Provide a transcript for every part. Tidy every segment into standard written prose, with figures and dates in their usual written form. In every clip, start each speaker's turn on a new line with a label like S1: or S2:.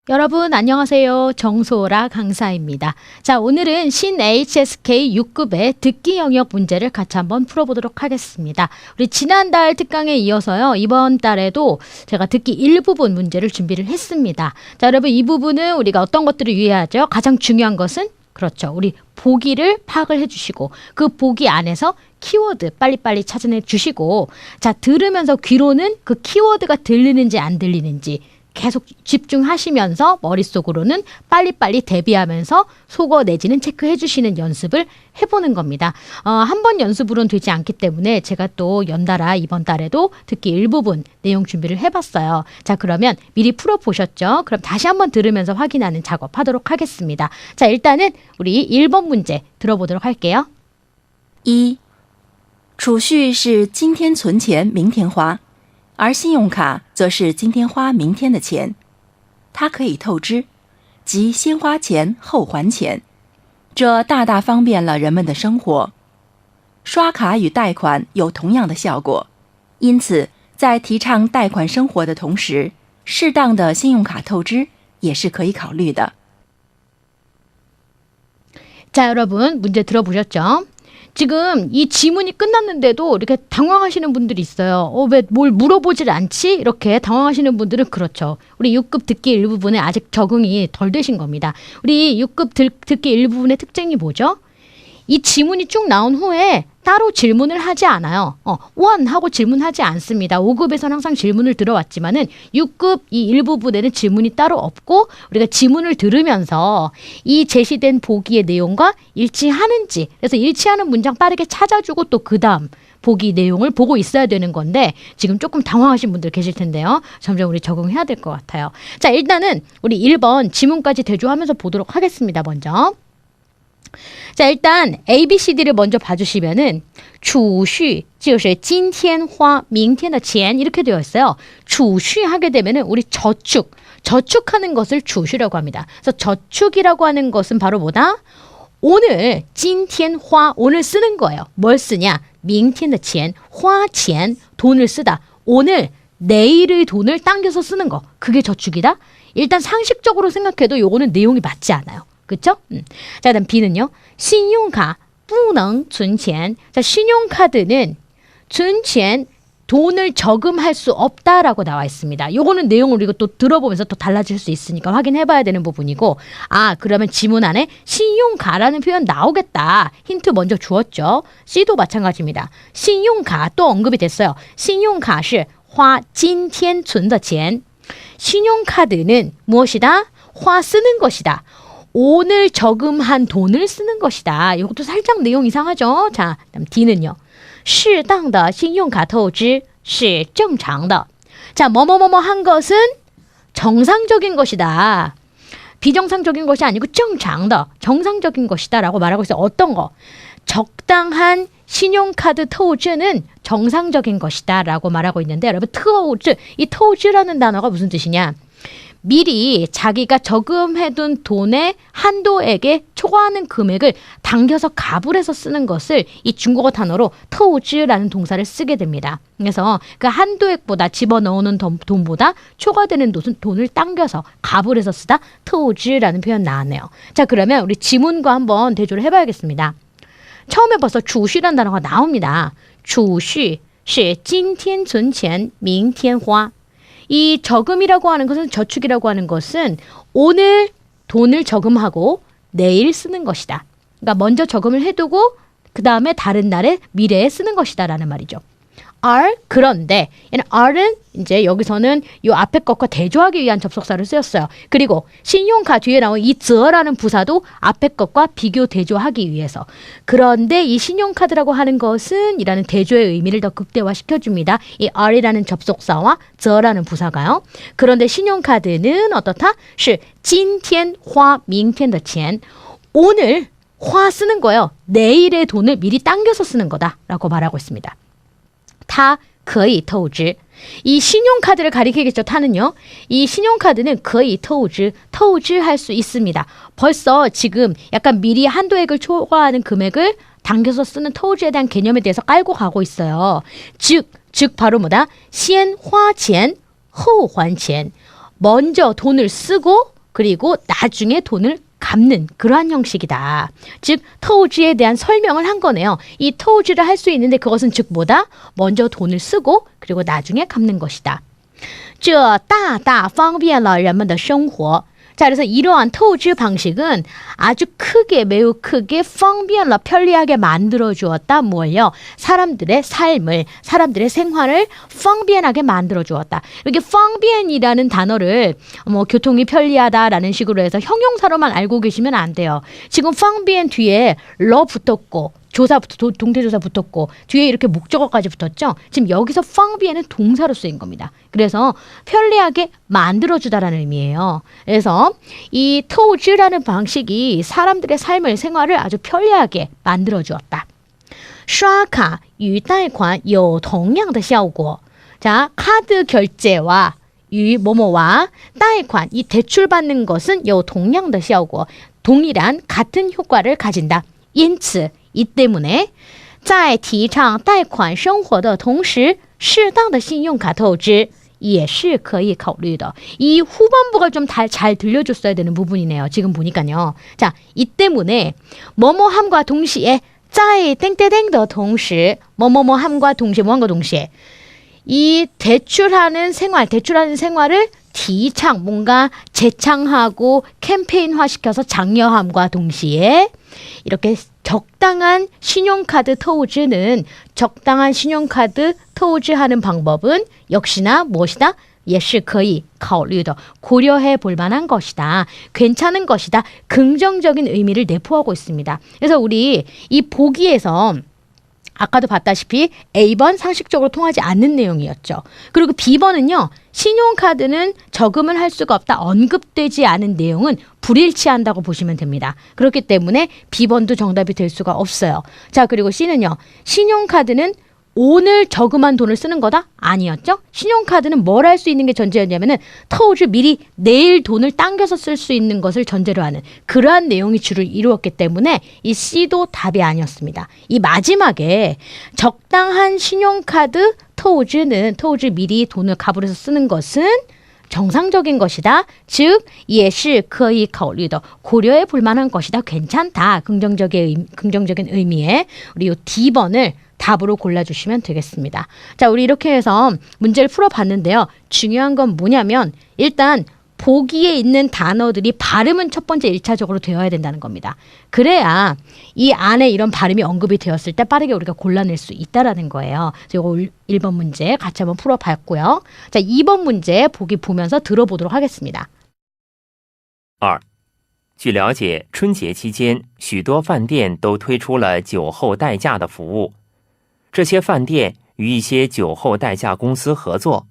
S1: 여러분 안녕하세요. 정소라 강사입니다. 자, 오늘은 신 HSK 6급의 듣기 영역 문제를 같이 한번 풀어보도록 하겠습니다. 우리 지난달 특강에 이어서요. 이번 달에도 제가 듣기 일부분 문제를 준비를 했습니다. 자, 여러분 이 부분은 우리가 어떤 것들을 유의하죠? 가장 중요한 것은 그렇죠. 우리 보기를 파악을 해주시고 그 보기 안에서 키워드 빨리빨리 찾아내 주시고 자, 들으면서 귀로는 그 키워드가 들리는지 안 들리는지 계속 집중하시면서 머릿속으로는 빨리빨리 대비하면서 속어 내지는 체크해 주시는 연습을 해보는 겁니다. 한 번 연습으로는 되지 않기 때문에 제가 또 연달아 이번 달에도 듣기 일부분 내용 준비를 해봤어요. 자, 그러면 미리 풀어보셨죠? 그럼 다시 한번 들으면서 확인하는 작업하도록 하겠습니다. 자, 일단은 우리 1번 문제 들어보도록 할게요.
S2: 一，储蓄是今天存钱，明天花，而信用卡则是今天花明天的钱，它可以透支，即先花钱后还钱，这大大方便了人们的生活。刷卡与贷款有同样的效果，因此在提倡贷款生活的同时，适当的信用卡透支也是可以考虑的。
S1: 자, 여러분 문제 들어보셨죠? 지금 이 지문이 끝났는데도 이렇게 당황하시는 분들이 있어요. 왜 뭘 물어보질 않지? 이렇게 당황하시는 분들은 그렇죠. 우리 6급 듣기 일부분에 아직 적응이 덜 되신 겁니다. 우리 6급 듣기 일부분의 특징이 뭐죠? 이 지문이 쭉 나온 후에 따로 질문을 하지 않아요. 원 하고 질문하지 않습니다. 5급에서는 항상 질문을 들어왔지만은 6급 이 일부분에는 질문이 따로 없고 우리가 지문을 들으면서 이 제시된 보기의 내용과 일치하는지 그래서 일치하는 문장 빠르게 찾아주고 또 그 다음 보기 내용을 보고 있어야 되는 건데 지금 조금 당황하신 분들 계실 텐데요. 점점 우리 적응해야 될 것 같아요. 자, 일단은 우리 1번 지문까지 대조하면서 보도록 하겠습니다. 먼저. 자, 일단 A, B, C, D를 먼저 봐주시면은 储蓄就是今天花明天的钱 이렇게 되어 있어요. 储蓄 하게 되면은 우리 저축하는 것을 储蓄라고 합니다. 그래서 저축이라고 하는 것은 바로 뭐다? 오늘 今天花 오늘 쓰는 거예요. 뭘 쓰냐? 明天的钱 花钱 돈을 쓰다. 오늘 내일의 돈을 당겨서 쓰는 거. 그게 저축이다? 일단 상식적으로 생각해도 요거는 내용이 맞지 않아요. 그쵸? 자, 그다음 B는요. 信用卡不能存钱. 자, 신용카드는 存钱 돈을 저금할 수 없다라고 나와 있습니다. 요거는 내용을 우리가 또 들어보면서 또 달라질 수 있으니까 확인해 봐야 되는 부분이고 그러면 지문 안에 신용카라는 표현 나오겠다. 힌트 먼저 주었죠. C도 마찬가지입니다. 신용카 또 언급이 됐어요. 信用卡是花今天存的钱. 신용카드는 무엇이다? 화 쓰는 것이다. 오늘 저금한 돈을 쓰는 것이다. 이것도 살짝 내용 이상하죠? 자, 그다음 D는요. 适当的信用卡透支是正常的. 자, 뭐뭐뭐뭐 한 것은 정상적인 것이다. 비정상적인 것이 아니고 正常的, 정상적인 것이다 라고 말하고 있어요. 어떤 거? 적당한 신용카드透支는 정상적인 것이다 라고 말하고 있는데 여러분 透支, 이 透支라는 단어가 무슨 뜻이냐? 미리 자기가 저금해둔 돈의 한도액에 초과하는 금액을 당겨서 가불해서 쓰는 것을 이 중국어 단어로 透支라는 동사를 쓰게 됩니다. 그래서 그 한도액보다 집어넣는 돈보다 초과되는 돈을 당겨서 가불해서 쓰다 透支라는 표현 나왔네요. 자, 그러면 우리 지문과 한번 대조를 해봐야겠습니다. 처음에 벌써 储蓄라는 단어가 나옵니다. 储蓄是今天存钱明天花. 이 저금이라고 하는 것은 저축이라고 하는 것은 오늘 돈을 저금하고 내일 쓰는 것이다. 그러니까 먼저 저금을 해두고 그 다음에 다른 날에 미래에 쓰는 것이다 라는 말이죠. are 그런데 are는 이제 여기서는 이 앞에 것과 대조하기 위한 접속사를 쓰였어요. 그리고 신용카 뒤에 나온 이 저라는 부사도 앞에 것과 비교 대조하기 위해서. 그런데 이 신용카드라고 하는 것은 이라는 대조의 의미를 더 극대화시켜줍니다. 이 are라는 접속사와 저라는 부사가요. 그런데 신용카드는 어떻다? 是今天花明天的钱. 오늘 화 쓰는 거예요. 내일의 돈을 미리 당겨서 쓰는 거다라고 말하고 있습니다. 它可以透支. 이 신용카드를 가리키겠죠. 타는요. 이 신용카드는 可以透支,透支할 수 있습니다. 벌써 지금 약간 미리 한도액을 초과하는 금액을 당겨서 쓰는 透支에 대한 개념에 대해서 깔고 가고 있어요. 즉 바로 뭐다? 先花钱后还钱. 먼저 돈을 쓰고 그리고 나중에 돈을 갚는 그러한 형식이다. 즉 토지에 대한 설명을 한 거네요. 이 토지를 할 수 있는데 그것은 즉 뭐다? 먼저 돈을 쓰고 그리고 나중에 갚는 것이다. 这大大方便了人们的生活. 자, 그래서 이러한 토지 방식은 아주 크게 매우 크게 方便了 편리하게 만들어 주었다. 뭐예요? 사람들의 삶을, 사람들의 생활을 方便하게 만들어 주었다. 이렇게 方便이라는 단어를 뭐 교통이 편리하다라는 식으로 해서 형용사로만 알고 계시면 안 돼요. 지금 方便 뒤에 러 붙었고 조사 동태조사 붙었고 뒤에 이렇게 목적어까지 붙었죠. 지금 여기서 方便는 동사로 쓰인 겁니다. 그래서 편리하게 만들어주다라는 의미예요. 그래서 이 토지라는 방식이 사람들의 삶을 생활을 아주 편리하게 만들어주었다. 刷卡与贷款有同样的效果. 자, 카드 결제와 이 뭐뭐와 贷款 이 대출 받는 것은 有同样的效果. 동일한 같은 효과를 가진다. 因此 이 때문에 在提倡贷款生活的同时适当的信用卡透支也是可以考虑的. 이 후반부가 좀 잘 들려줬어야 되는 부분이네요. 지금 보니까요. 자, 이 때문에 뭐뭐함과 동시에 在땡땡땡的同时 뭐뭐뭐함과 동시에 뭐함과 동시에 이 대출하는 생활을提倡 뭔가 재창하고 캠페인화 시켜서 장려함과 동시에 이렇게 적당한 신용카드 토지는 적당한 신용카드 토지하는 방법은 역시나 무엇이다? 也是可以考虑的. 고려해 볼 만한 것이다. 괜찮은 것이다. 긍정적인 의미를 내포하고 있습니다. 그래서 우리 이 보기에서 아까도 봤다시피 A번 상식적으로 통하지 않는 내용이었죠. 그리고 B번은요. 신용카드는 저금을 할 수가 없다. 언급되지 않은 내용은 불일치한다고 보시면 됩니다. 그렇기 때문에 B번도 정답이 될 수가 없어요. 자, 그리고 C는요. 신용카드는 오늘 저금한 돈을 쓰는 거다? 아니었죠? 신용카드는 뭘 할 수 있는 게 전제였냐면은 토지 미리 내일 돈을 당겨서 쓸 수 있는 것을 전제로 하는 그러한 내용이 주를 이루었기 때문에 이 C도 답이 아니었습니다. 이 마지막에 적당한 신용카드 토지는 토지 미리 돈을 값으로 해서 쓰는 것은 정상적인 것이다. 즉, 也是可以考虑的. 고려해 볼 만한 것이다. 괜찮다. 긍정적인 의미의 우리 이 D번을 답으로 골라주시면 되겠습니다. 자, 우리 이렇게 해서 문제를 풀어봤는데요. 중요한 건 뭐냐면 일단 보기에 있는 단어들이 발음은 첫 번째 1차적으로 되어야 된다는 겁니다. 그래야 이 안에 이런 발음이 언급이 되었을 때 빠르게 우리가 골라낼 수 있다라는 거예요. 그래서 이거 1번 문제 같이 한번 풀어봤고요. 자, 2번 문제 보기 보면서 들어보도록 하겠습니다.
S3: 2. 据了解，春节期间，许多饭店都推出了酒后代驾的服务。这些饭店与一些酒后代驾公司合作，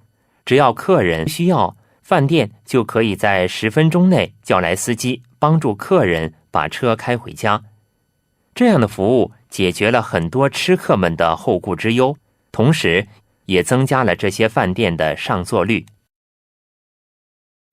S3: 只要客人需要，饭店就可以在10分钟内叫来司机，帮助客人把车开回家。这样的服务解决了很多吃客们的后顾之忧，同时也增加了这些饭店的上座率。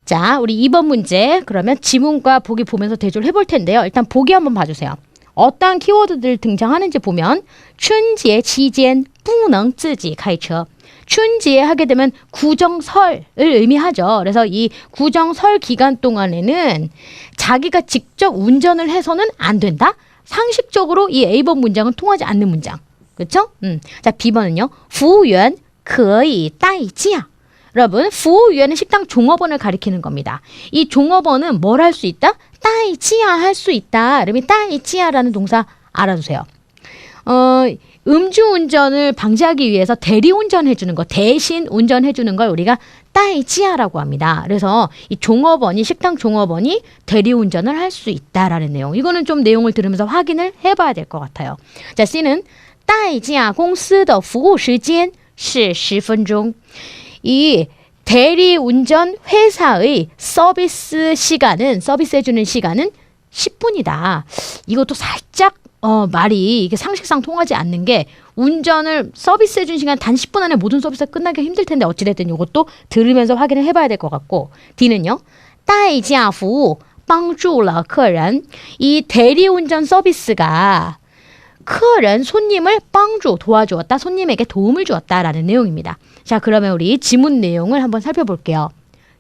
S1: 자, 우리 2번 문제 그러면 지문과 보기 보면서 대조를 해볼 텐데요. 일단 보기 한번 봐주세요. 어떠한 키워드들 등장하는지 보면 春节期间不能自己开车. 춘지에 하게 되면 구정설을 의미하죠. 그래서 이 구정설 기간 동안에는 자기가 직접 운전을 해서는 안 된다. 상식적으로 이 A번 문장은 통하지 않는 문장. 그렇죠? 자, B번은요. 服务员可以代驾. 여러분, 服务员은 식당 종업원을 가리키는 겁니다. 이 종업원은 뭘 할 수 있다? 代驾 할 수 있다. 그러면 代驾라는 동사 알아두세요. 음주운전을 방지하기 위해서 대리운전 해주는 거, 대신 운전해주는 걸 우리가 代驾라고 합니다. 그래서 이 종업원이, 식당 종업원이 대리운전을 할 수 있다라는 내용. 이거는 좀 내용을 들으면서 확인을 해봐야 될 것 같아요. 자, C는 代驾公司的服务时间是10分钟. 이 대리운전 회사의 서비스 시간은, 서비스해주는 시간은 10분이다. 이것도 살짝 말이 이게 상식상 통하지 않는 게 운전을 서비스해준 시간 단 10분 안에 모든 서비스가 끝나기 힘들 텐데 어찌됐든 이것도 들으면서 확인을 해봐야 될 것 같고. D는요. 代驾服务帮助了客人. 이 대리운전 서비스가 客人, 손님을 帮助, 도와주었다. 손님에게 도움을 주었다라는 내용입니다. 자, 그러면 우리 지문 내용을 한번 살펴볼게요.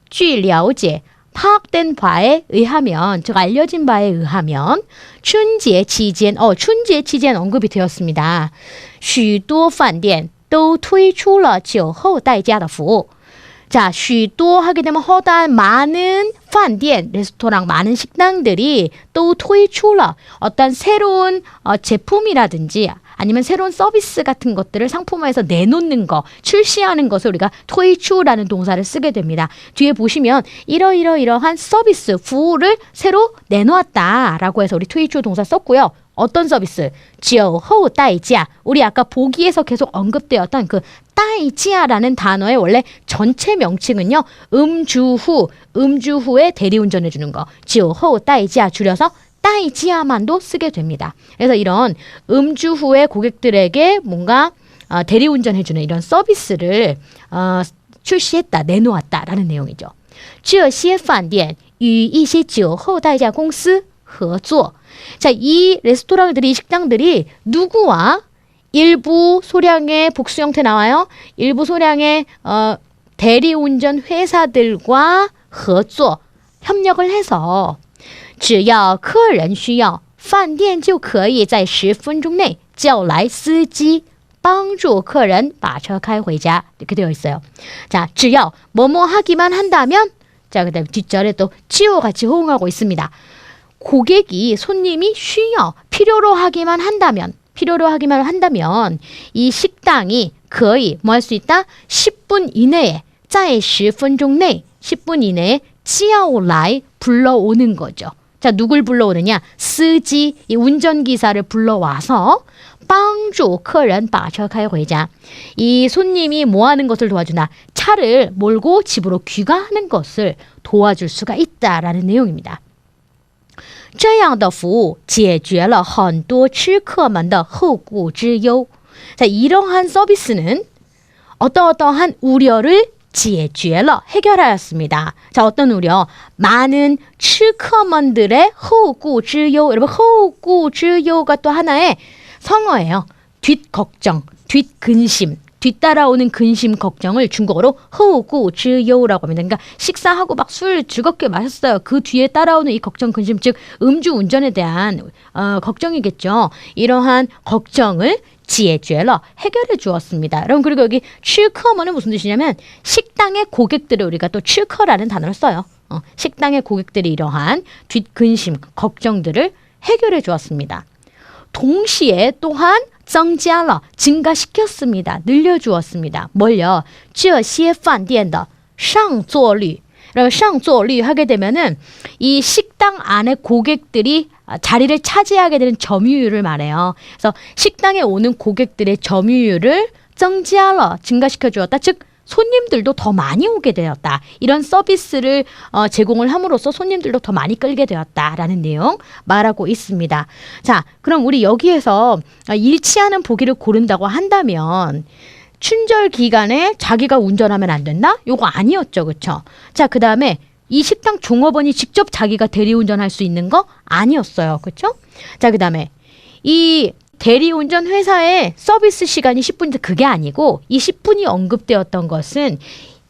S1: 据了解 파악된 바에 의하면, 즉 알려진 바에 의하면 춘제期间, 춘제期间 언급이 되었습니다. 许多饭店都推出了酒后代驾的服务. 자, 许多 하게 되면 허다한 많은 饭店, 레스토랑, 많은 식당들이 또 推出了 어떤 새로운 제품이라든지 아니면 새로운 서비스 같은 것들을 상품화해서 내놓는 거, 출시하는 것을 우리가 推出라는 동사를 쓰게 됩니다. 뒤에 보시면 이러한 서비스,服务를 새로 내놓았다라고 해서 우리 推出 동사 썼고요. 어떤 서비스? 酒后代驾. 우리 아까 보기에서 계속 언급되었던 그 代驾라는 단어의 원래 전체 명칭은요. 음주후에 대리운전해 주는 거. 酒后代驾 줄여서 代驾만도 쓰게 됩니다. 그래서 이런 음주 후에 고객들에게 뭔가 대리운전해 주는 이런 서비스를 출시했다, 내놓았다라는 내용이죠. 这些饭店与一些酒后代驾公司合作. 자, 이 레스토랑들이, 이 식당들이 누구와 일부 소량의 복수 형태 나와요. 일부 소량의 대리운전 회사들과 合作, 협력을 해서 只要客人需要，饭店就可以在10分钟内叫来司机帮助客人把车开回家. 이렇게 되어 있어요. 자, 只要뭐뭐 하기만 한다면, 자, 그다음 뒷절에 또 지오 같이 호응하고 있습니다. 고객이, 손님이 필요로 하기만 한다면 이 식당이 거의 뭐 할 수 있다? 10분 이내에 在10分钟内 10분 이내에 叫来 불러오는 거죠. 자, 누굴 불러오느냐? 스지, 이 운전기사를 불러와서 帮助客人把车开回家. 이 손님이 뭐 하는 것을 도와주나? 차를 몰고 집으로 귀가하는 것을 도와줄 수가 있다라는 내용입니다. 这样的服务解决了很多吃客们的后顾之忧. 자, 이러한 서비스는 어떠한 우려를 解决了, 해결하였습니다. 자, 어떤 우려? 많은 吃客们들의 后顾之忧. 여러분, 后顾之忧가 또 하나의 성어예요. 뒷걱정, 뒷근심, 뒤따라오는 근심, 걱정을 중국어로 后顾之忧라고 합니다. 그러니까 식사하고 막 술 즐겁게 마셨어요. 그 뒤에 따라오는 이 걱정, 근심, 즉 음주 운전에 대한 걱정이겠죠. 이러한 걱정을 解决了, 해결해 주었습니다. 여러분, 그리고 여기 吃客는 무슨 뜻이냐면 식당의 고객들을 우리가 또 吃客라는 단어를 써요. 식당의 고객들이 이러한 뒷근심, 걱정들을 해결해 주었습니다. 동시에 또한 增加了, 증가시켰습니다. 늘려주었습니다. 뭘요? 这些饭店的上座率. 상조리 하게 되면은 이 식당 안에 고객들이 자리를 차지하게 되는 점유율을 말해요. 그래서 식당에 오는 고객들의 점유율을 增加了, 증가시켜 주었다. 즉 손님들도 더 많이 오게 되었다. 이런 서비스를 제공을 함으로써 손님들도 더 많이 끌게 되었다라는 내용 말하고 있습니다. 자, 그럼 우리 여기에서 일치하는 보기를 고른다고 한다면 춘절 기간에 자기가 운전하면 안 된다? 요거 아니었죠. 그렇죠? 자, 그다음에 이 식당 종업원이 직접 자기가 대리운전할 수 있는 거 아니었어요. 그렇죠? 자, 그다음에 이 대리운전 회사의 서비스 시간이 10분인데 그게 아니고 이 10분이 언급되었던 것은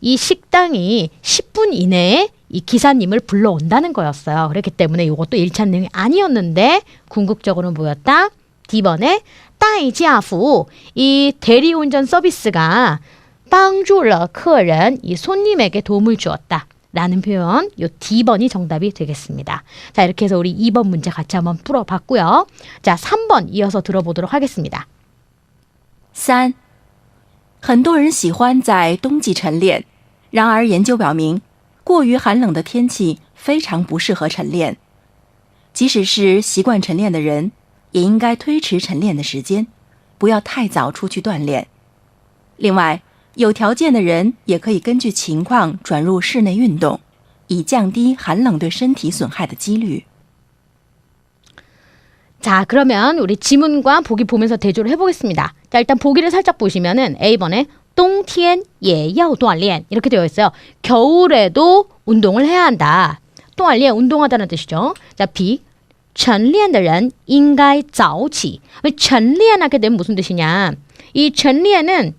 S1: 이 식당이 10분 이내에 이 기사님을 불러온다는 거였어요. 그렇기 때문에 이것도 일치한 내용이 아니었는데 궁극적으로는 뭐였다? D번에 代驾服务, 이 대리운전 서비스가 帮助了客人, 이 손님에게 도움을 주었다. 라는 표현, 요 D번이 정답이 되겠습니다. 자, 이렇게 해서 우리 2번 문제 같이 한번 풀어봤고요. 자, 3번 이어서 들어보도록 하겠습니다.
S2: 3. 很多人喜欢在冬季晨练，然而研究表明，过于寒冷的天气非常不适合晨练。即使是习惯晨练的人，也应该推迟晨练的时间，不要太早出去锻炼。另外，有条件的人也可以根据情况转入室内运动，以降低寒冷对身体损害的几率。
S1: 자, 그러면 우리 지문과 보기 보면서 대조를 해보겠습니다. 자, 일단 보기를 살짝 보시면은 A번에 冬天也要锻炼 이렇게 되어 있어요. 겨울에도 운동을 해야 한다. 锻炼 운동하다는 뜻이죠. 자, B 晨练的人应该早起. 晨练 하게 되면 무슨 뜻이냐? 이 晨练은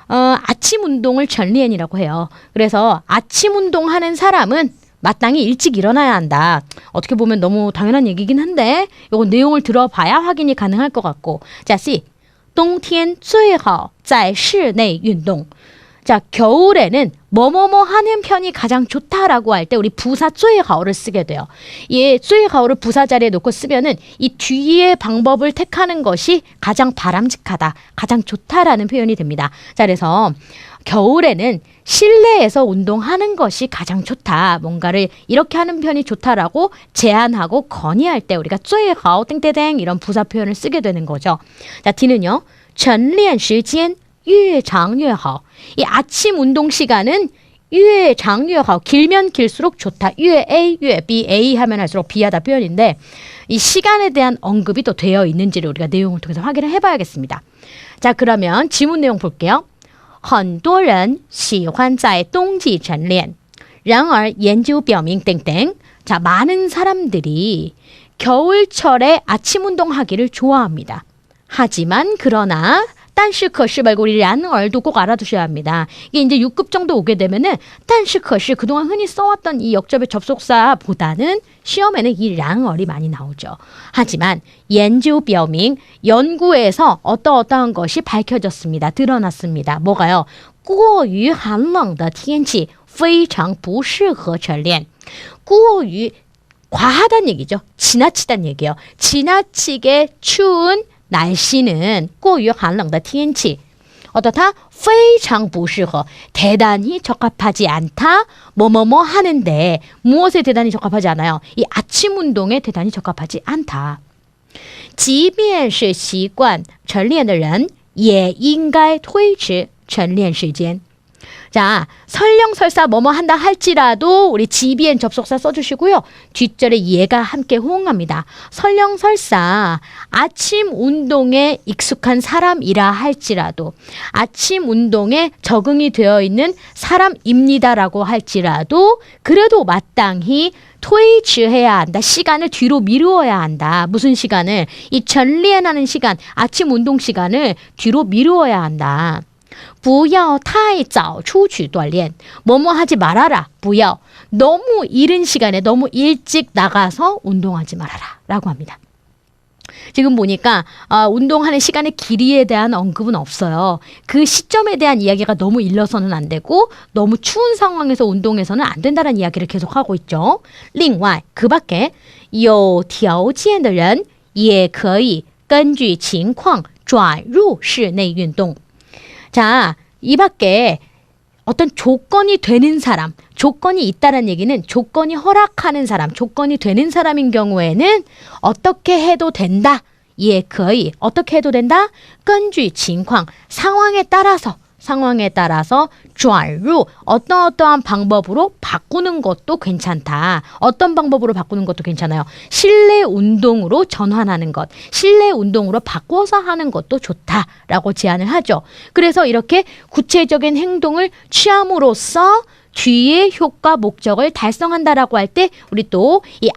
S1: 아침 운동을 晨练이라고 해요. 그래서 아침 운동하는 사람은 마땅히 일찍 일어나야 한다. 어떻게 보면 너무 당연한 얘기긴 한데 이거 내용을 들어봐야 확인이 가능할 것 같고. 자, C. 冬天最好在室内运动. 자, 겨울에는 뭐뭐뭐 하는 편이 가장 좋다라고 할 때 우리 부사 最好를 쓰게 돼요. 이 最好를 부사 자리에 놓고 쓰면은 이 뒤의 방법을 택하는 것이 가장 바람직하다, 가장 좋다라는 표현이 됩니다. 자, 그래서 겨울에는 실내에서 운동하는 것이 가장 좋다. 뭔가를 이렇게 하는 편이 좋다라고 제안하고 건의할 때 우리가 最好 땡땡땡 이런 부사 표현을 쓰게 되는 거죠. 자, D는요. 晨练时间越长越好. 이 아침 운동 시간은 越长越好. 길면 길수록 좋다. 越 A, 越 B, A 하면 할수록 B하다 표현인데 이 시간에 대한 언급이 또 되어 있는지를 우리가 내용을 통해서 확인을 해봐야겠습니다. 자, 그러면 지문 내용 볼게요. 很多人喜欢在冬季晨练. 然而研究表明 땡땡. 자, 많은 사람들이 겨울철에 아침 운동하기를 좋아합니다. 하지만 그러나 但是可是 말고 우리 然而도 꼭 알아두셔야 합니다. 이게 이제 6급 정도 오게 되면은 但是可是 그동안 흔히 써왔던 이 역접의 접속사보다는 시험에는 이 然而이 많이 나오죠. 하지만 研究表明 연구에서 어떠어떠한 것이 밝혀졌습니다. 드러났습니다. 뭐가요? 过于寒冷的天气非常不适合晨练. 过于 과하다는 얘기죠. 지나치다는 얘기예요. 지나치게 추운 날씨는 过于寒冷的天气 어떻다? 非常不适合 대단히 적합하지 않다. 뭐뭐뭐 하는데 무엇에 대단히 적합하지 않아요? 이 아침 운동에 대단히 적합하지 않다. 即便是习惯晨练的人也应该推迟晨练时间. 자, 설령설사 뭐뭐 한다 할지라도 우리 지비엔 접속사 써주시고요. 뒷절에 얘가 함께 호응합니다. 설령설사 아침 운동에 익숙한 사람이라 할지라도 아침 운동에 적응이 되어 있는 사람입니다라고 할지라도 그래도 마땅히推迟해야 한다. 시간을 뒤로 미루어야 한다. 무슨 시간을? 이 전리엔하는 시간, 아침 운동 시간을 뒤로 미루어야 한다. 不要太早出去锻炼. 뭐뭐 하지 말아라. 不要. 너무 이른 시간에 너무 일찍 나가서 운동하지 말아라. 라고 합니다. 지금 보니까 운동하는 시간의 길이에 대한 언급은 없어요. 그 시점에 대한 이야기가 너무 일러서는 안 되고 너무 추운 상황에서 운동해서는 안 된다는 이야기를 계속하고 있죠. 另外, 그 밖에 有条件的人也可以根据情况转入室内运动. 자, 이 밖에 어떤 조건이 되는 사람, 조건이 있다는 얘기는 조건이 허락하는 사람, 조건이 되는 사람인 경우에는 어떻게 해도 된다. 예, 거의 어떻게 해도 된다. 根据情况, 상황에 따라서 转入 어떠한 방법으로 바꾸는 것도 괜찮다. 어떤 방법으로 바꾸는 것도 괜찮아요. 실내 운동으로 전환하는 것, 실내 운동으로 바꿔서 하는 것도 좋다라고 제안을 하죠. 그래서 이렇게 구체적인 행동을 취함으로써 뒤의 효과 목적을 달성한다라고 할 때 우리 또 이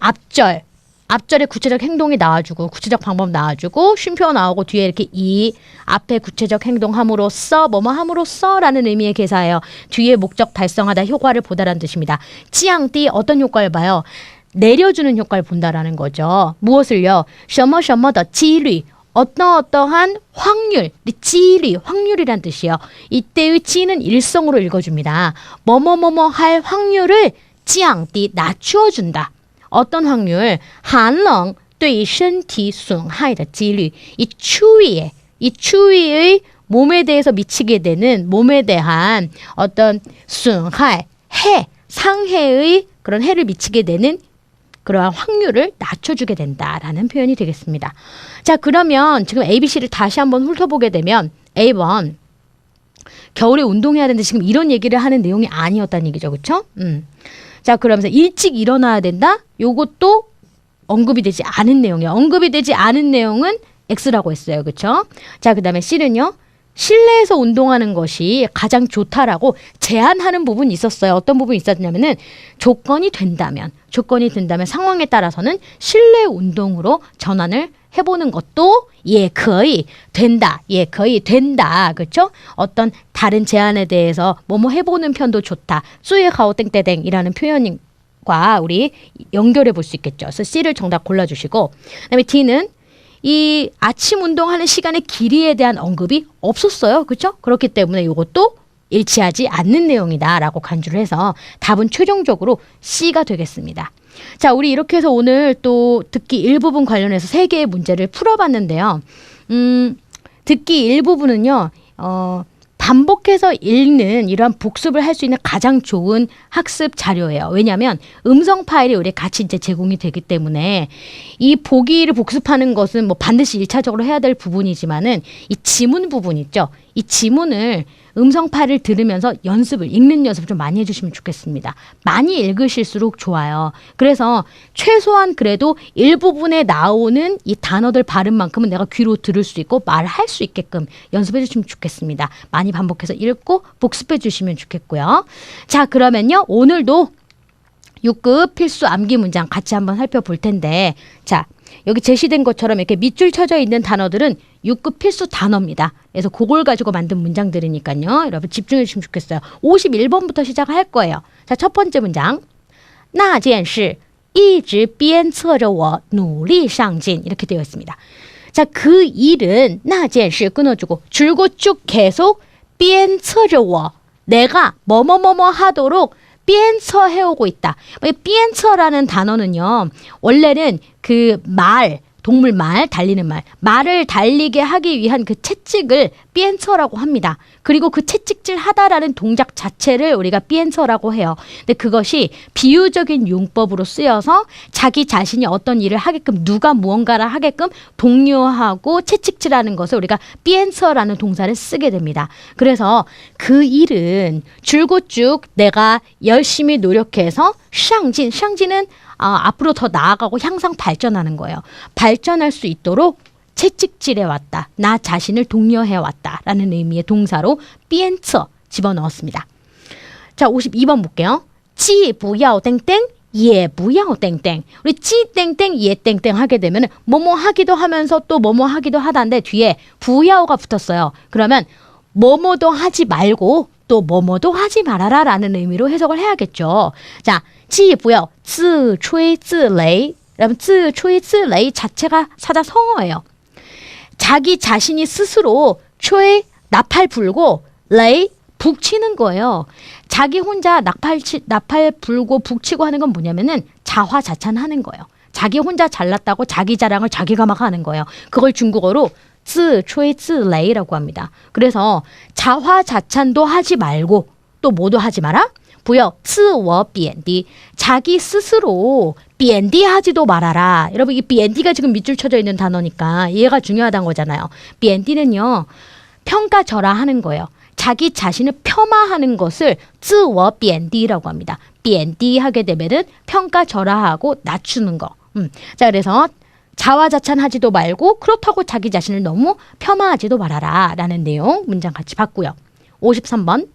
S1: 앞절에 구체적 행동이 나와주고 구체적 방법 나와주고 쉼표 나오고 뒤에 이렇게 이 앞에 구체적 행동함으로써 뭐뭐 함으로써 라는 의미의 개사예요. 뒤에 목적 달성하다 효과를 보다라는 뜻입니다. 찌앙띠 어떤 효과를 봐요? 내려주는 효과를 본다라는 거죠. 무엇을요? 什么什么的几率 어떠한 확률, 찌리, 확률이란 뜻이에요. 이때의 찌는 일성으로 읽어줍니다. 뭐뭐뭐뭐 할 확률을 찌앙띠 낮추어준다. 어떤 확률? 寒冷对身体损害的几率. 이 추위의 몸에 대해서 미치게 되는 몸에 대한 어떤 损害, 해, 상해의 그런 해를 미치게 되는 그러한 확률을 낮춰주게 된다라는 표현이 되겠습니다. 자, 그러면 지금 ABC를 다시 한번 훑어보게 되면 A번 겨울에 운동해야 되는데 지금 이런 얘기를 하는 내용이 아니었다는 얘기죠. 그렇죠? 자, 그러면서 일찍 일어나야 된다? 요것도 언급이 되지 않은 내용이에요. 언급이 되지 않은 내용은 X라고 했어요. 그렇죠? 자, 그 다음에 C는요. 실내에서 운동하는 것이 가장 좋다라고 제안하는 부분이 있었어요. 어떤 부분이 있었냐면은 조건이 된다면 상황에 따라서는 실내 운동으로 전환을 해보는 것도 거의 된다. 거의 된다. 그렇죠? 어떤 다른 제안에 대해서 뭐뭐 해보는 편도 좋다. 最好 땡땡땡이라는 표현인 과 우리 연결해 볼 수 있겠죠. 그래서 C를 정답 골라주시고 그다음에 D는 이 아침 운동하는 시간의 길이에 대한 언급이 없었어요. 그렇죠? 그렇기 때문에 이것도 일치하지 않는 내용이다라고 간주를 해서 답은 최종적으로 C가 되겠습니다. 자, 우리 이렇게 해서 오늘 또 듣기 일부분 관련해서 3개의 문제를 풀어봤는데요. 듣기 일부분은요. 반복해서 읽는 이러한 복습을 할 수 있는 가장 좋은 학습 자료예요. 왜냐하면 음성 파일이 우리 같이 이제 제공이 되기 때문에 이 보기를 복습하는 것은 뭐 반드시 1차적으로 해야 될 부분이지만은 이 지문 부분 있죠. 이 지문을 음성 파일을 들으면서 읽는 연습을 좀 많이 해주시면 좋겠습니다. 많이 읽으실수록 좋아요. 그래서 최소한 그래도 일부분에 나오는 이 단어들 발음만큼은 내가 귀로 들을 수 있고 말할 수 있게끔 연습해 주시면 좋겠습니다. 많이 반복해서 읽고 복습해 주시면 좋겠고요. 자, 그러면요. 오늘도 6급 필수 암기 문장 같이 한번 살펴볼 텐데, 자, 여기 제시된 것처럼 이렇게 밑줄 쳐져 있는 단어들은 6급 필수 단어입니다. 그래서 그걸 가지고 만든 문장들이니까요. 여러분 집중해 주시면 좋겠어요. 51번부터 시작할 거예요. 자, 첫 번째 문장. 那件事一直鞭策着我努力上进. 이렇게 되어 있습니다. 자, 그 일은 那件事 끊어주고 줄고 쭉 계속 鞭策着我 내가 뭐뭐뭐뭐 하도록 鞭策 해오고 있다. 鞭策라는 단어는요. 원래는 그 말, 동물 말, 달리는 말, 말을 달리게 하기 위한 그 채찍을 鞭策라고 합니다. 그리고 그 채찍질 하다라는 동작 자체를 우리가 鞭策라고 해요. 근데 그것이 비유적인 용법으로 쓰여서 자기 자신이 어떤 일을 하게끔 누가 무언가를 하게끔 독려하고 채찍질하는 것을 우리가 鞭策라는 동사를 쓰게 됩니다. 그래서 그 일은 줄곧 내가 열심히 노력해서 上进, 上进은 앞으로 더 나아가고 향상 발전하는 거예요. 발전할 수 있도록 채찍질해 왔다. 나 자신을 독려해 왔다. 라는 의미의 동사로 鞭策 집어넣었습니다. 자, 52번 볼게요. 既不要 땡땡, 也不要 땡땡. 우리 既 땡땡, 也 땡땡 하게 되면 뭐뭐 하기도 하면서 또 뭐뭐 하기도 하다인데 뒤에 不要가 붙었어요. 그러면 뭐뭐도 하지 말고 또 뭐뭐도 하지 말아라 라는 의미로 해석을 해야겠죠. 자, 既不要自吹自擂. 여러분 自吹自擂 자체가 사자성어예요. 자기 자신이 스스로吹, 나팔 불고 레이, 북치는 거예요. 자기 혼자 나팔 불고 북치고 하는 건 뭐냐면은 자화자찬하는 거예요. 자기 혼자 잘났다고 자기 자랑을 자기가 막 하는 거예요. 그걸 중국어로 自吹自擂라고 합니다. 그래서 자화자찬도 하지 말고 또 뭐도 하지 마라? 不要自我贬低. 자기 스스로 贬低 하지도 말아라. 여러분 이 贬低가 지금 밑줄 쳐져 있는 단어니까 이해가 중요하다는 거잖아요. 贬低는요. 평가절하하는 거예요. 자기 자신을 폄하하는 것을 自我贬低라고 합니다. 贬低 하게 되면은 평가절하하고 낮추는 거. 자, 그래서 자화자찬하지도 말고 그렇다고 자기 자신을 너무 폄하하지도 말아라 라는 내용 문장 같이 봤고요. 53번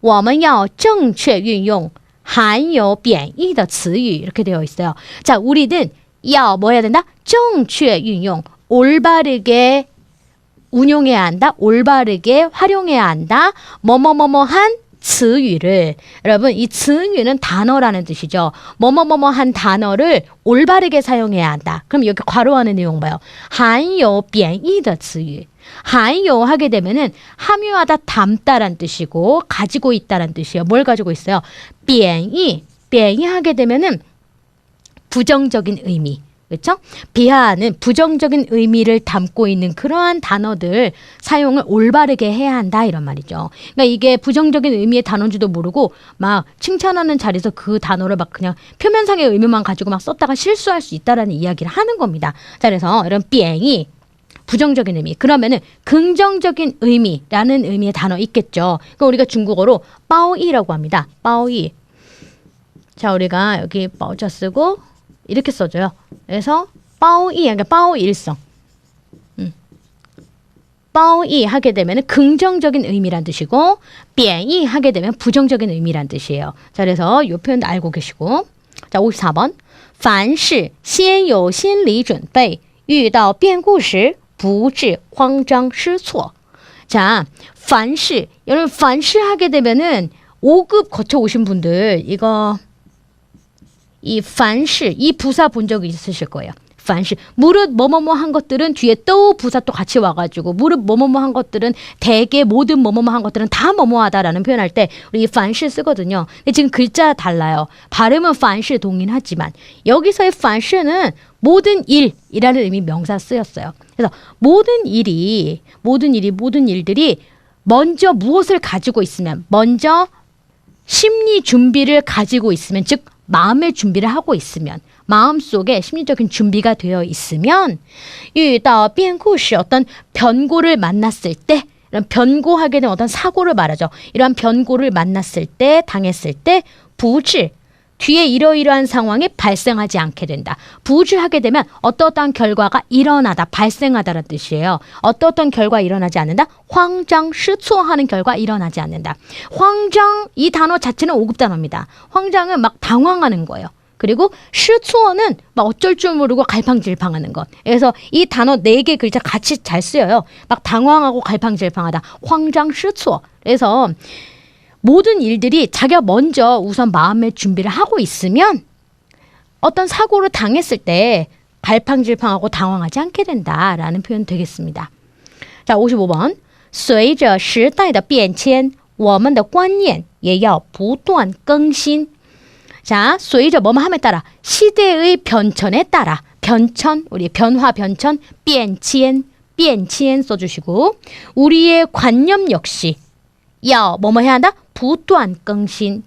S1: 我们要正确运用含有贬义的词语 이렇게 되어 있어요. 자, 우리는 要 뭐 해야 된다? 正确运用 올바르게 운용해야 한다. 올바르게 활용해야 한다. 뭐뭐뭐뭐한 词语를 여러분 이 词语는 단어라는 뜻이죠. 뭐뭐뭐뭐한 단어를 올바르게 사용해야 한다. 그럼 여기 괄호하는 내용 봐요. 含有贬义的词语 含有 하게 되면은 함유하다 담다란 뜻이고 가지고 있다란 뜻이에요. 뭘 가지고 있어요? 贬义 하게 되면은 부정적인 의미. 그렇죠? 비하하는 부정적인 의미를 담고 있는 그러한 단어들 사용을 올바르게 해야 한다 이런 말이죠. 그러니까 이게 부정적인 의미의 단어인지도 모르고 막 칭찬하는 자리에서 그 단어를 막 그냥 표면상의 의미만 가지고 막 썼다가 실수할 수 있다라는 이야기를 하는 겁니다. 자, 그래서 이런 贬义 부정적인 의미. 그러면은 긍정적인 의미라는 의미의 단어 있겠죠. 그럼 우리가 중국어로 褒义라고 합니다. 褒义. 자, 우리가 여기 褒자 쓰고 이렇게 써줘요. 그래서 褒义, 그러니까 褒义일성. 褒义 하게 되면 긍정적인 의미란 뜻이고 贬义 하게 되면 부정적인 의미란 뜻이에요. 자, 그래서 이 표현 알고 계시고. 자, 54번. 凡事先有心理准备遇到变故时不致慌张失措. 자, 凡事 여러분 凡事 하게 되면은 5급 거쳐 오신 분들 이거 이凡是 이 부사 본 적이 있으실 거예요. 凡是 무릇 뭐뭐뭐 한 것들은 뒤에 또 부사 또 같이 와가지고 무릇 뭐뭐뭐 한 것들은 대개 모든 뭐뭐뭐 한 것들은 다 뭐뭐하다라는 표현할 때 우리 凡是 쓰거든요. 근데 지금 글자 달라요. 발음은 凡是 동일하지만 여기서의 凡是는 모든 일이라는 의미 명사 쓰였어요. 그래서 모든 일들이 먼저 무엇을 가지고 있으면 먼저 심리 준비를 가지고 있으면 즉 마음의 준비를 하고 있으면 마음속에 심리적인 준비가 되어 있으면 遇到变故时 어떤 변고를 만났을 때 이런 변고하게 된 어떤 사고를 말하죠. 이러한 변고를 만났을 때 당했을 때 부질 뒤에 이러이러한 상황이 발생하지 않게 된다. 부질하게 되면 어떠한 결과가 일어나다, 발생하다라는 뜻이에요. 어떠한 결과 일어나지 않는다? 황장, 시초하는 결과 일어나지 않는다. 황장, 이 단어 자체는 5급 단어입니다. 황장은 막 당황하는 거예요. 그리고 시초는 막 어쩔 줄 모르고 갈팡질팡하는 것. 그래서 이 단어 4개 글자 같이 잘 쓰여요. 막 당황하고 갈팡질팡하다. 황장, 시초. 그래서 모든 일들이 자기가 먼저 우선 마음의 준비를 하고 있으면 어떤 사고를 당했을 때 갈팡질팡하고 당황하지 않게 된다라는 표현 되겠습니다. 자, 55번. 随着时代的变迁我们的观念也要不断更新 자, 随着 뭐뭐함에 따라 시대의 변천에 따라 변천, 우리 변화 변천, 变迁 써주시고 우리의 관념 역시 要 뭐뭐 해야 한다? 不断更新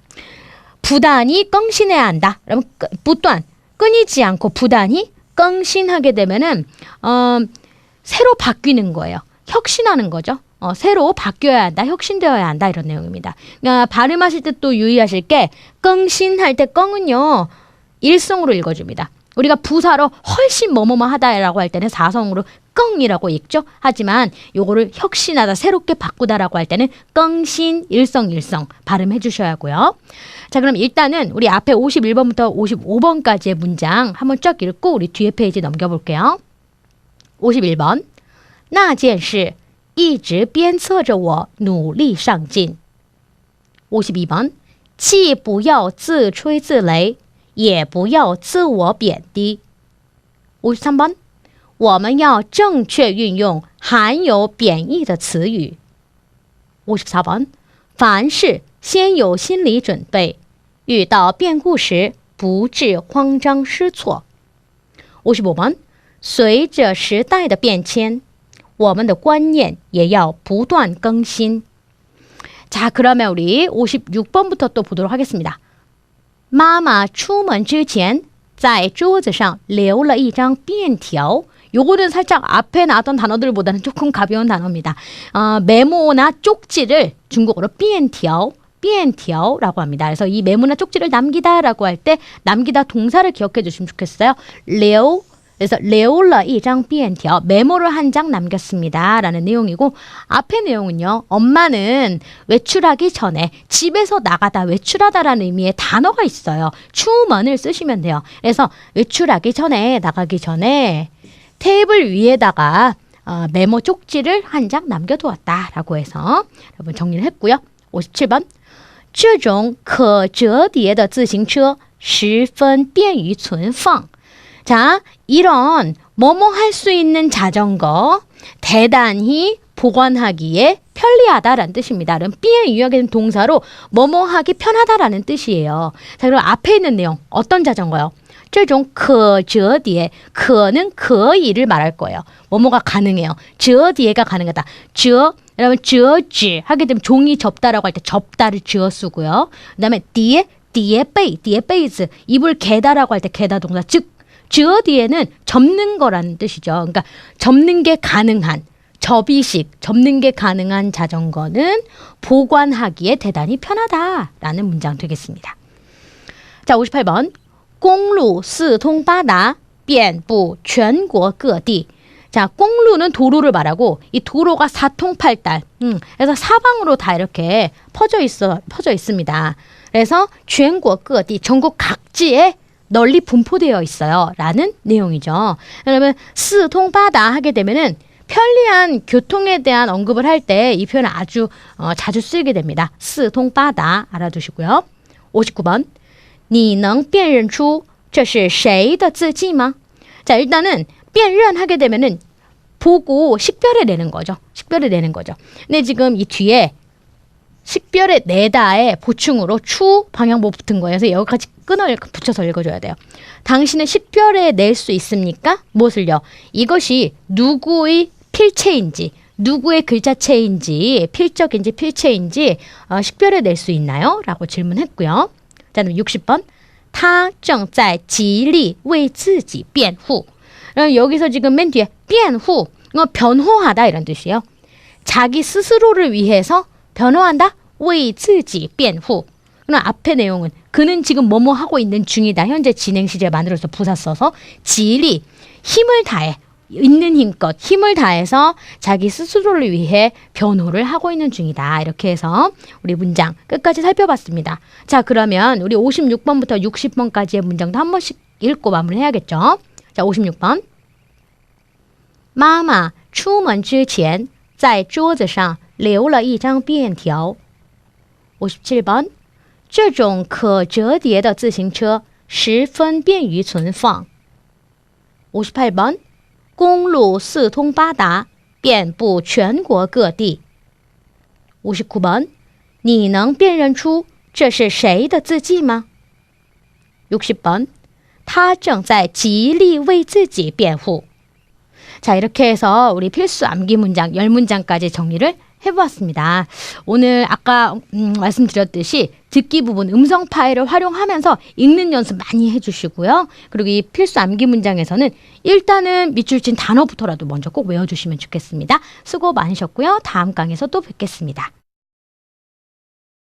S1: 부단히更新해야 한다. 그러면 不断 끊이지 않고 부단히 更新하게 되면은 새로 바뀌는 거예요. 혁신하는 거죠. 새로 바뀌어야 한다, 혁신되어야 한다 이런 내용입니다. 그러니까 발음하실 때 또 유의하실 게更新할 때 껑은요 일성으로 읽어줍니다. 우리가 부사로 훨씬 뭐뭐뭐 하다라고 할 때는 사성으로 껑이라고 읽죠. 하지만 요거를 혁신하다, 새롭게 바꾸다라고 할 때는 껑신, 일성 발음해 주셔야 하고요. 자, 그럼 일단은 우리 앞에 51번부터 55번까지의 문장 한번 쫙 읽고 우리 뒤에 페이지 넘겨볼게요. 51번 那件事一直鞭策着我努力上进 52번 既不要自吹自擂也不要自我贬低 53번 我们要正确运用含有贬义的词语 54번 凡事先有心理准备遇到变故时不致慌张失措 55번 随着时代的变迁我们的观念也要不断更新 자, 그러면 우리 56번부터 또 보도록 하겠습니다. 妈妈出门之前在桌子上留了一张便条 요거는 살짝 앞에 나왔던 단어들보다는 조금 가벼운 단어입니다. 메모나 쪽지를 중국어로 便条 라고 합니다. 그래서 이 메모나 쪽지를 남기다라고 할 때 남기다 동사를 기억해 주시면 좋겠어요. 留 그래서 留了一张便条 메모를 한 장 남겼습니다 라는 내용이고 앞의 내용은요. 엄마는 외출하기 전에 집에서 나가다 외출하다라는 의미의 단어가 있어요. 출문을 쓰시면 돼요. 그래서 외출하기 전에 나가기 전에 테이블 위에다가 메모 쪽지를 한 장 남겨두었다라고 해서 여러분 정리를 했고요. 57번 这种可折叠的自行车十分便于存放 자, 이런 뭐뭐 할 수 있는 자전거 대단히 보관하기에 편리하다라는 뜻입니다. 그럼 삐에 유효하게 동사로 뭐뭐 하기 편하다라는 뜻이에요. 자, 그럼 앞에 있는 내용 어떤 자전거요? 这种可折叠 可는 可以를 말할 거예요. 뭐뭐가 가능해요. 折叠가 가능하다. 折 여러분 折纸 하게 되면 종이 접다라고 할 때 접다를 지어 쓰고요. 그다음에 뒤에 베이즈 이불 개다라고 할 때 개다 동사 즉 折叠는 접는 거라는 뜻이죠. 그러니까 접는 게 가능한 접이식 접는 게 가능한 자전거는 보관하기에 대단히 편하다라는 문장 되겠습니다. 자, 58번 公路四通八达遍布全国各地 자, 공루는 도로를 말하고 이 도로가 사통팔달 그래서 사방으로 다 이렇게 퍼져 있습니다. 그래서 全国各地 전국 각지에 널리 분포되어 있어요 라는 내용이죠. 그러면 스통바다 하게 되면은 편리한 교통에 대한 언급을 할 때 이 표현을 아주 자주 쓰게 됩니다. 스통바다 알아두시고요. 59번 你能辨认出这是谁的字迹吗? 자, 일단은 辨认 하게 되면은 보고 식별해 내는 거죠. 식별해 내는 거죠. 근데 지금 이 뒤에 식별해 내다에 보충으로 추 방향보 붙은 거예요. 그래서 여기까지 끈을 붙여서 읽어줘야 돼요. 당신은 식별해 낼 수 있습니까? 무엇을요? 이것이 누구의 필체인지, 누구의 글자체인지, 필적인지 필체인지 식별해 낼 수 있나요? 라고 질문했고요. 자, 그럼 60번. 他正在极力为自己辩护. 여기서 지금 맨 뒤에 辩护, 변호하다 이런 뜻이에요. 자기 스스로를 위해서 변호한다. 为自己辩护. 그럼 앞의 내용은 그는 지금 뭐뭐 하고 있는 중이다. 현재 진행 시제 만들어서 부사 써서 지리, 힘을 다해. 있는 힘껏 힘을 다해서 자기 스스로를 위해 변호를 하고 있는 중이다. 이렇게 해서 우리 문장 끝까지 살펴봤습니다. 자, 그러면 우리 56번부터 60번까지의 문장도 한 번씩 읽고 마무리해야겠죠. 자, 56번. 妈妈出门之前在桌子上留了一张便条. 57번. 这种可折叠的自行车十分便于存放. 58번. 公路四通八达，遍布全国各地。59번. 你能辨认出这是谁的字迹吗? 60번. 他正在极力为自己辩护. 자, 이렇게 해서 우리 필수 암기 문장 10문장까지 정리를 해보았습니다. 오늘 아까 말씀드렸듯이 듣기 부분 음성 파일을 활용하면서 읽는 연습 많이 해주시고요. 그리고 이 필수 암기 문장에서는 일단은 밑줄 친 단어부터라도 먼저 꼭 외워주시면 좋겠습니다. 수고 많으셨고요. 다음 강에서 또 뵙겠습니다.